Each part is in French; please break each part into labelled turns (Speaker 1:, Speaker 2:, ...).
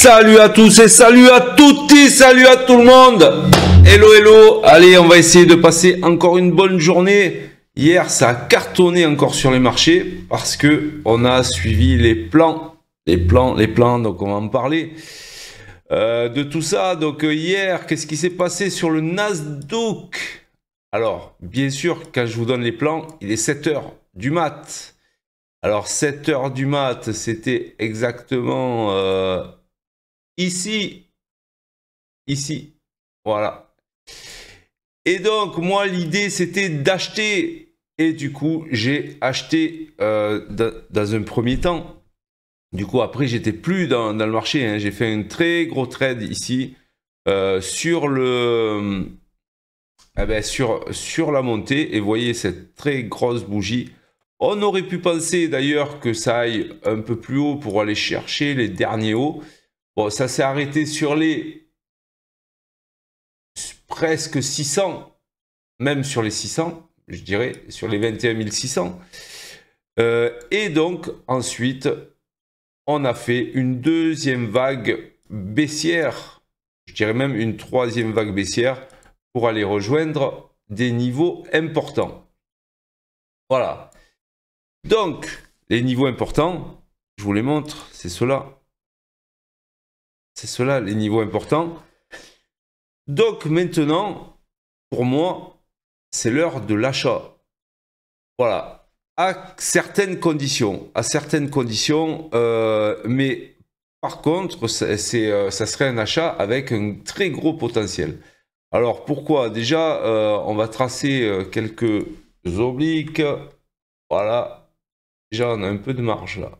Speaker 1: Salut à tous et salut à tutti, salut à tout le monde. Hello, hello. Allez, on va essayer de passer encore une bonne journée. Hier, ça a cartonné encore sur les marchés parce que on a suivi les plans. Donc on va en parler de tout ça. Donc hier, qu'est-ce qui s'est passé sur le Nasdaq? Alors, bien sûr, quand je vous donne les plans, il est 7 heures du mat. Alors, 7 heures du mat, c'était exactement ici, voilà. Et donc, moi, l'idée, c'était d'acheter. Et du coup, j'ai acheté dans un premier temps. Du coup, après, j'étais plus dans le marché, hein. J'ai fait un très gros trade ici sur le... sur la montée. Et vous voyez cette très grosse bougie. On aurait pu penser d'ailleurs que ça aille un peu plus haut pour aller chercher les derniers hauts. Bon, ça s'est arrêté sur les presque 600, même sur les 600, je dirais, sur les 21 600. Et donc, ensuite, on a fait une deuxième vague baissière, je dirais même une troisième vague baissière, pour aller rejoindre des niveaux importants. Voilà. Donc, les niveaux importants, je vous les montre, c'est cela. C'est cela, les niveaux importants. Donc, maintenant, pour moi, c'est l'heure de l'achat. Voilà. À certaines conditions. Mais par contre, ça serait un achat avec un très gros potentiel. Alors, pourquoi? Déjà, on va tracer quelques obliques. Voilà. Déjà, on a un peu de marge là.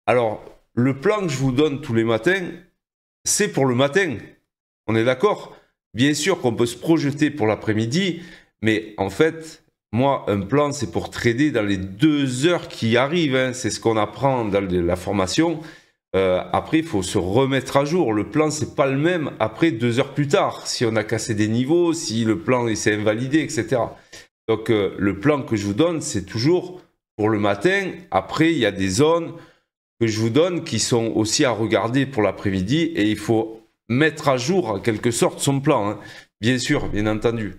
Speaker 1: Alors, le plan que je vous donne tous les matins, c'est pour le matin. On est d'accord? Bien sûr qu'on peut se projeter pour l'après-midi, mais en fait, moi, un plan, c'est pour trader dans les 2 heures qui arrivent, hein. C'est ce qu'on apprend dans la formation. Après, il faut se remettre à jour. Le plan, c'est pas le même après 2 heures plus tard. Si on a cassé des niveaux, si le plan s'est invalidé, etc. Donc, le plan que je vous donne, c'est toujours pour le matin. Après, il y a des zones que je vous donne qui sont aussi à regarder pour l'après-midi. Et il faut mettre à jour, en quelque sorte, son plan, hein. Bien sûr, bien entendu.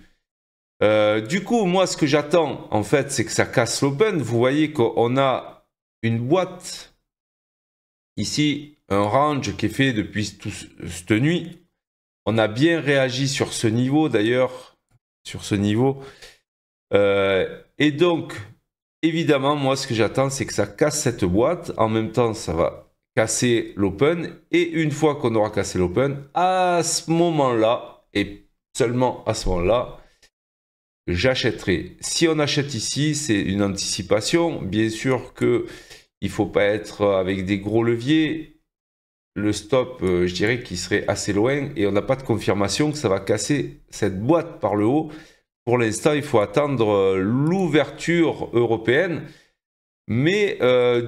Speaker 1: Du coup, moi, ce que j'attends, en fait, c'est que ça casse l'open. Vous voyez qu'on a une boîte ici, un range qui est fait depuis cette nuit. On a bien réagi sur ce niveau, d'ailleurs, sur ce niveau. Et donc, évidemment, moi, ce que j'attends, c'est que ça casse cette boîte. En même temps, ça va casser l'open. Et une fois qu'on aura cassé l'open, à ce moment-là, et seulement à ce moment-là, j'achèterai. Si on achète ici, c'est une anticipation. Bien sûr qu'il ne faut pas être avec des gros leviers. Le stop, je dirais qu'il serait assez loin. Et on n'a pas de confirmation que ça va casser cette boîte par le haut. Pour l'instant, il faut attendre l'ouverture européenne. Mais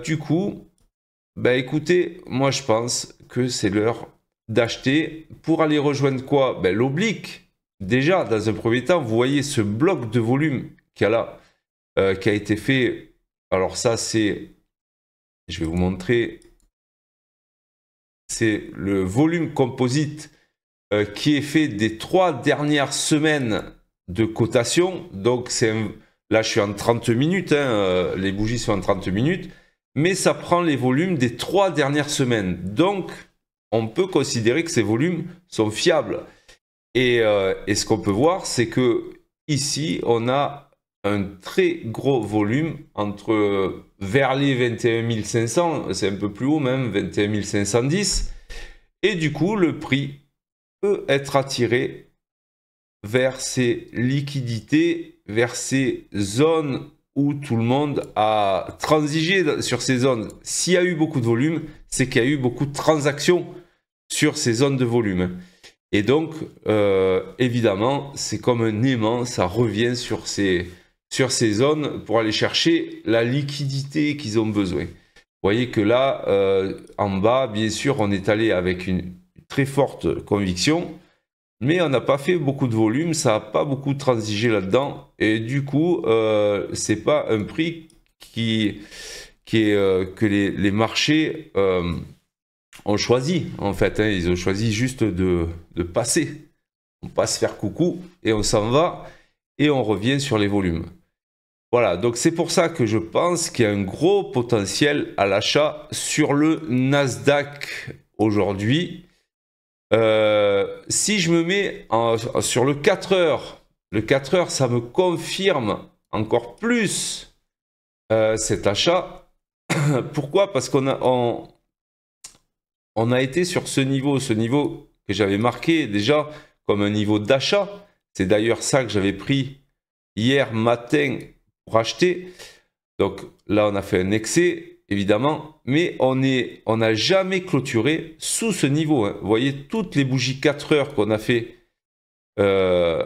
Speaker 1: du coup, bah, écoutez, moi je pense que c'est l'heure d'acheter. Pour aller rejoindre quoi? Bah, l'oblique. Déjà, dans un premier temps, vous voyez ce bloc de volume qu'il y a là, qui a été fait. Alors ça, c'est, je vais vous montrer, c'est le volume composite qui est fait des 3 dernières semaines de cotation. Donc là, je suis en 30 minutes, hein, les bougies sont en 30 minutes, mais ça prend les volumes des 3 dernières semaines. Donc, on peut considérer que ces volumes sont fiables. Et ce qu'on peut voir, c'est que ici, on a un très gros volume vers les 21 500, c'est un peu plus haut même, 21 510. Et du coup, le prix peut être attiré vers ces liquidités, vers ces zones où tout le monde a transigé sur ces zones. S'il y a eu beaucoup de volume, c'est qu'il y a eu beaucoup de transactions sur ces zones de volume. Et donc, évidemment, c'est comme un aimant, ça revient sur ces zones pour aller chercher la liquidité qu'ils ont besoin. Vous voyez que là, en bas, bien sûr, on est allé avec une très forte conviction, mais on n'a pas fait beaucoup de volume, ça n'a pas beaucoup transigé là-dedans. Et du coup, c'est pas un prix qui que les marchés ont choisi, en fait. Hein, ils ont choisi juste de passer. On passe faire coucou et on s'en va et on revient sur les volumes. Voilà, donc c'est pour ça que je pense qu'il y a un gros potentiel à l'achat sur le Nasdaq aujourd'hui. Si je me mets sur le 4 heures, ça me confirme encore plus cet achat. Pourquoi? Parce qu'on a été sur ce niveau que j'avais marqué déjà comme un niveau d'achat. C'est d'ailleurs ça que j'avais pris hier matin pour acheter. Donc là, on a fait un excès, évidemment, mais on n'a jamais clôturé sous ce niveau. Hein. Vous voyez, toutes les bougies 4 heures qu'on a fait, ben,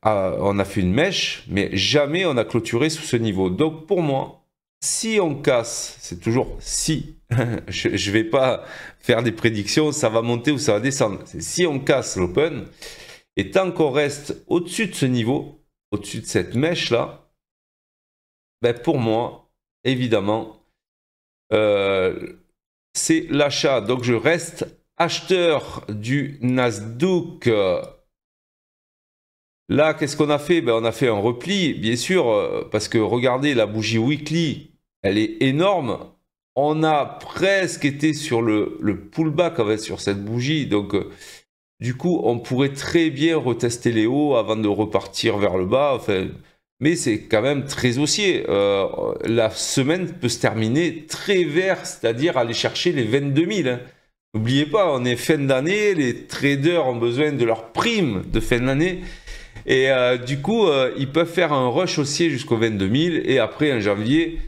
Speaker 1: on a fait une mèche, mais jamais on a clôturé sous ce niveau. Donc pour moi, si on casse, c'est toujours si, je ne vais pas faire des prédictions, ça va monter ou ça va descendre. C'est si on casse l'open, et tant qu'on reste au-dessus de ce niveau, au-dessus de cette mèche-là, ben pour moi, évidemment, c'est l'achat. Donc je reste acheteur du Nasdaq. Là, qu'est-ce qu'on a fait? Ben, on a fait un repli, bien sûr, parce que regardez, la bougie weekly, elle est énorme. On a presque été sur le pullback en fait, sur cette bougie. Donc, du coup, on pourrait très bien retester les hauts avant de repartir vers le bas. Enfin, mais c'est quand même très haussier. La semaine peut se terminer très vert, c'est-à-dire aller chercher les 22 000. Hein. N'oubliez pas, on est fin d'année, les traders ont besoin de leur prime de fin d'année. Et du coup, ils peuvent faire un rush haussier jusqu'aux 22 000. Et après, en janvier,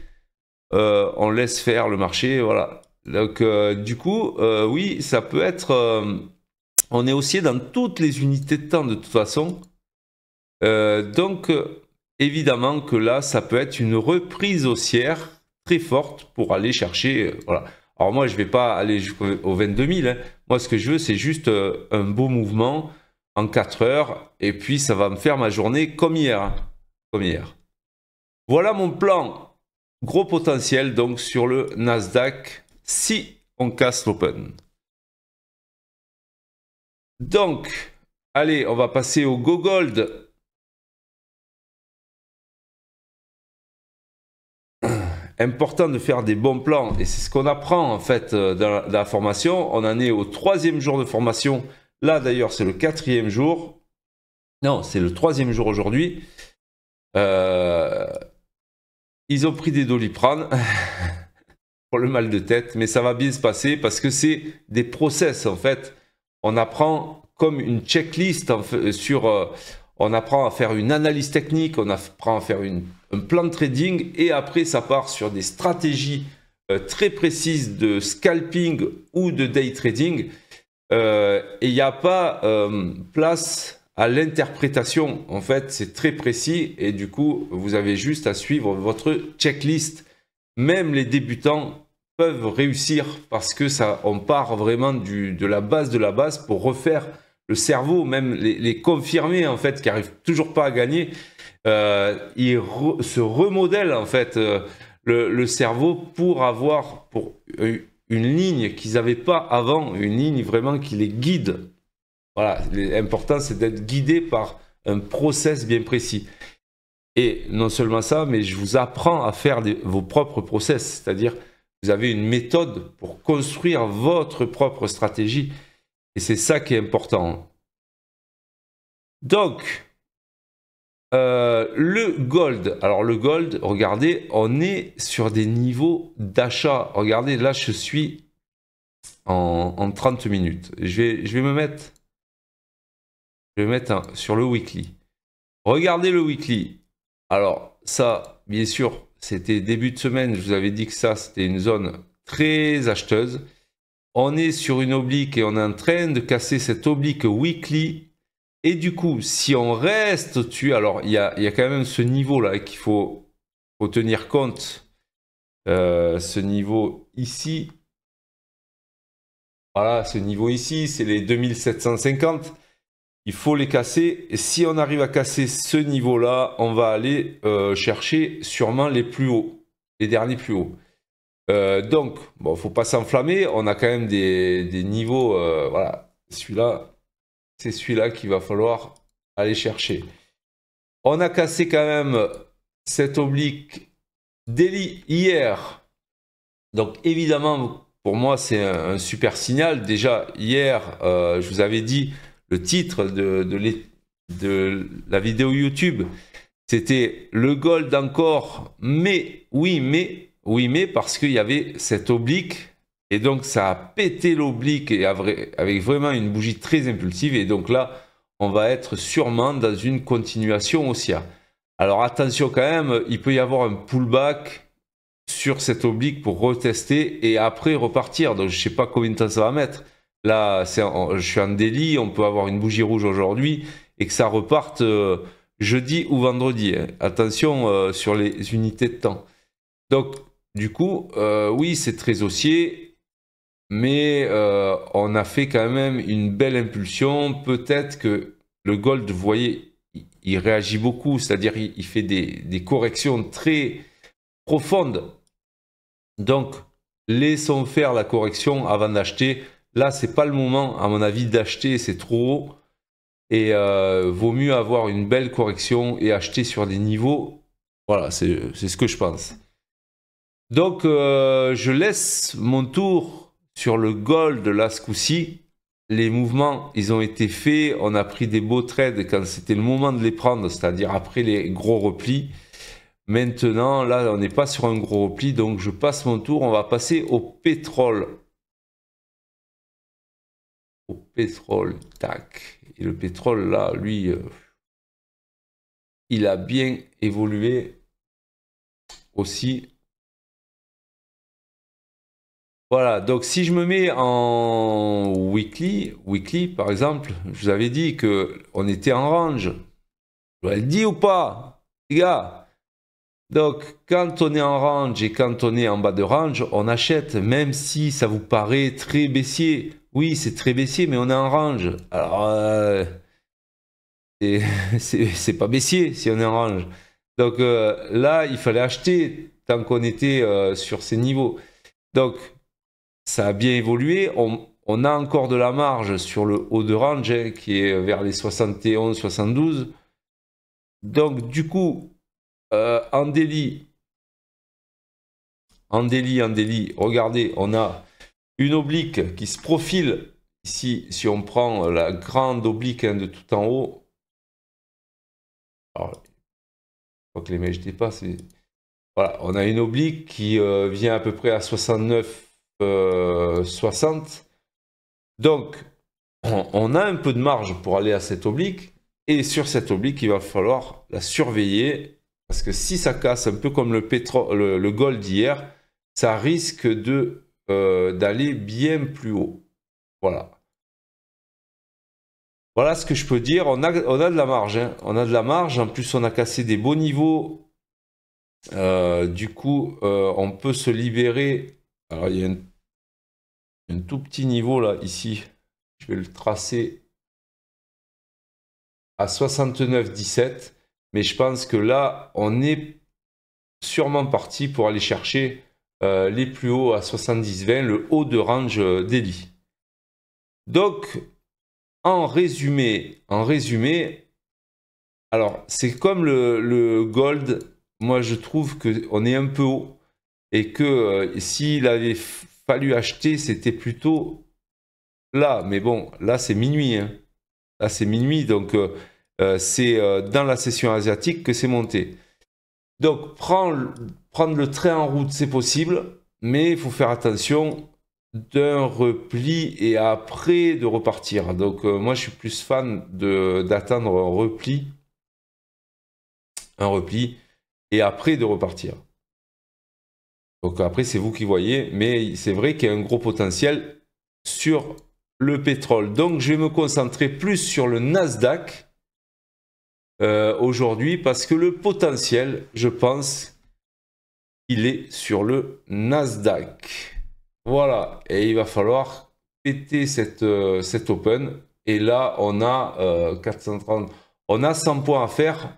Speaker 1: on laisse faire le marché. Voilà. Donc, du coup, oui, ça peut être... on est haussier dans toutes les unités de temps de toute façon. Donc, évidemment que là, ça peut être une reprise haussière très forte pour aller chercher... voilà. Alors moi, je ne vais pas aller jusqu'aux 22 000. Hein. Moi, ce que je veux, c'est juste un beau mouvement en 4 heures. Et puis, ça va me faire ma journée comme hier. Hein. Comme hier. Voilà mon plan. Gros potentiel donc sur le Nasdaq si on casse l'open. Donc, allez, on va passer au Go Gold. Important de faire des bons plans et c'est ce qu'on apprend en fait dans la formation. On en est au 3e jour de formation. Là d'ailleurs c'est le 4e jour. Non, c'est le 3e jour aujourd'hui. Ils ont pris des Doliprane pour le mal de tête, mais ça va bien se passer parce que c'est des process en fait. On apprend comme une checklist on apprend à faire une analyse technique, on apprend à faire un plan de trading et après ça part sur des stratégies très précises de scalping ou de day trading. Et il n'y a pas place à l'interprétation. En fait, c'est très précis et du coup, vous avez juste à suivre votre checklist. Même les débutants peuvent réussir parce que on part vraiment de la base pour refaire le cerveau, même les confirmés en fait qui n'arrivent toujours pas à gagner. Ils se remodèlent en fait le cerveau pour avoir une ligne qu'ils n'avaient pas avant, une ligne vraiment qui les guide. Voilà, l'important c'est d'être guidé par un process bien précis. Et non seulement ça, mais je vous apprends à faire vos propres process, c'est-à-dire vous avez une méthode pour construire votre propre stratégie. Et c'est ça qui est important. Donc, le gold. Alors le gold, regardez, on est sur des niveaux d'achat. Regardez, là je suis en 30 minutes. Je vais me mettre sur le weekly. Regardez le weekly. Alors ça, bien sûr, c'était début de semaine. Je vous avais dit que ça, c'était une zone très acheteuse. On est sur une oblique et on est en train de casser cette oblique weekly. Et du coup, si on reste au-dessus, alors il y a quand même ce niveau-là qu'il faut tenir compte. Ce niveau ici. Voilà, ce niveau ici, c'est les 2750. Il faut les casser. Et si on arrive à casser ce niveau-là, on va aller chercher sûrement les plus hauts. les derniers plus hauts. Donc, bon, faut pas s'enflammer. On a quand même des niveaux. Voilà, celui-là, c'est celui-là qu'il va falloir aller chercher. On a cassé quand même cette oblique daily hier. Donc, évidemment, pour moi, c'est un super signal. Déjà, hier, je vous avais dit le titre de la vidéo YouTube. C'était le gold encore, mais oui, mais parce qu'il y avait cette oblique et donc ça a pété l'oblique et avec vraiment une bougie très impulsive et donc là, on va être sûrement dans une continuation haussière. Alors attention quand même, il peut y avoir un pullback sur cette oblique pour retester et après repartir. Donc je ne sais pas combien de temps ça va mettre. Là, je suis en daily, on peut avoir une bougie rouge aujourd'hui et que ça reparte jeudi ou vendredi. Hein. Attention sur les unités de temps. Donc, du coup, oui, c'est très haussier, mais on a fait quand même une belle impulsion. Peut-être que le gold, vous voyez, il réagit beaucoup, c'est-à-dire il fait des corrections très profondes. Donc, laissons faire la correction avant d'acheter. Là, c'est pas le moment, à mon avis, d'acheter, c'est trop haut. Et vaut mieux avoir une belle correction et acheter sur des niveaux. Voilà, c'est ce que je pense. Donc, je laisse mon tour sur le gold là ce coup-ci. Les mouvements, ils ont été faits. On a pris des beaux trades quand c'était le moment de les prendre, c'est-à-dire après les gros replis. Maintenant, là, on n'est pas sur un gros repli, donc je passe mon tour. On va passer au pétrole. Au pétrole, tac. Et le pétrole, là, lui, il a bien évolué aussi. Voilà, donc si je me mets en weekly par exemple, je vous avais dit qu'on était en range. Je dois le dire ou pas, les gars? Donc, quand on est en range et quand on est en bas de range, on achète, même si ça vous paraît très baissier. Oui, c'est très baissier, mais on est en range. Alors, c'est pas baissier si on est en range. Donc là, il fallait acheter tant qu'on était sur ces niveaux. Donc, ça a bien évolué. On a encore de la marge sur le haut de range hein, qui est vers les 71, 72. Donc, du coup, en daily, regardez, on a une oblique qui se profile. Ici, si on prend la grande oblique hein, de tout en haut, alors, je crois que les mèches dépassent. Voilà, on a une oblique qui vient à peu près à 69, 60. Donc, on a un peu de marge pour aller à cette oblique. Et sur cette oblique, il va falloir la surveiller. Parce que si ça casse, un peu comme le gold d'hier, ça risque d'aller bien plus haut. Voilà. Voilà ce que je peux dire. On a de la marge. Hein. On a de la marge. En plus, on a cassé des beaux niveaux. Du coup, on peut se libérer. Alors, il y a un tout petit niveau là, ici. Je vais le tracer à 69,17. Mais je pense que là, on est sûrement parti pour aller chercher les plus hauts à 70,20, le haut de range daily. Donc, en résumé, alors c'est comme le gold, moi je trouve qu'on est un peu haut et que s'il avait fallu acheter, c'était plutôt là. Mais bon, là c'est minuit. Hein. Là c'est minuit, donc c'est dans la session asiatique que c'est monté. Donc prendre le train en route, c'est possible, mais il faut faire attention d'un repli et après de repartir. Donc moi je suis plus fan d'attendre un repli et après de repartir. Donc après c'est vous qui voyez, mais c'est vrai qu'il y a un gros potentiel sur le pétrole. Donc je vais me concentrer plus sur le Nasdaq aujourd'hui parce que le potentiel, je pense, il est sur le Nasdaq. Voilà, et il va falloir péter cette open. Et là, on a 430, on a 100 points à faire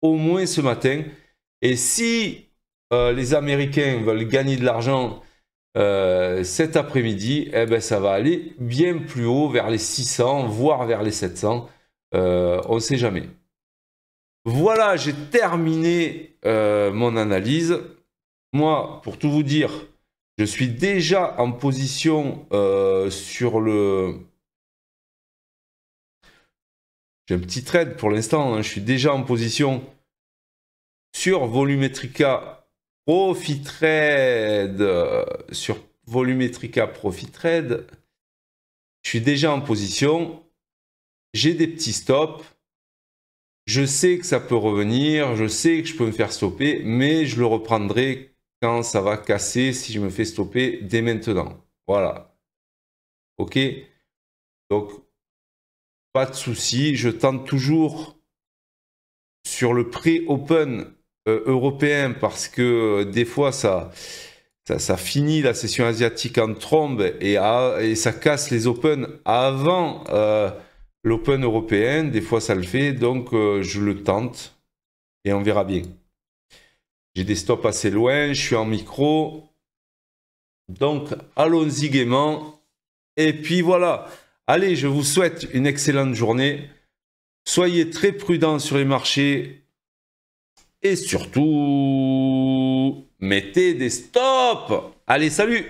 Speaker 1: au moins ce matin. Et si les Américains veulent gagner de l'argent cet après-midi, eh ben, ça va aller bien plus haut, vers les 600, voire vers les 700. On ne sait jamais. Voilà, j'ai terminé mon analyse. Moi, pour tout vous dire, je suis déjà en position sur le... J'ai un petit trade pour l'instant, hein. Je suis déjà en position sur Volumetrica Profit Trade. Sur Volumetrica Profit Trade, je suis déjà en position. J'ai des petits stops. Je sais que ça peut revenir, je sais que je peux me faire stopper, mais je le reprendrai quand ça va casser, si je me fais stopper dès maintenant. Voilà. Ok? Donc, pas de souci. Je tente toujours sur le pré-open européen parce que des fois, ça finit la session asiatique en trombe et ça casse les open avant l'open européen. Des fois, ça le fait. Donc, je le tente et on verra bien. J'ai des stops assez loin, je suis en micro. Donc, allons-y gaiement. Et puis voilà. Allez, je vous souhaite une excellente journée. Soyez très prudents sur les marchés. Et surtout, mettez des stops. Allez, salut!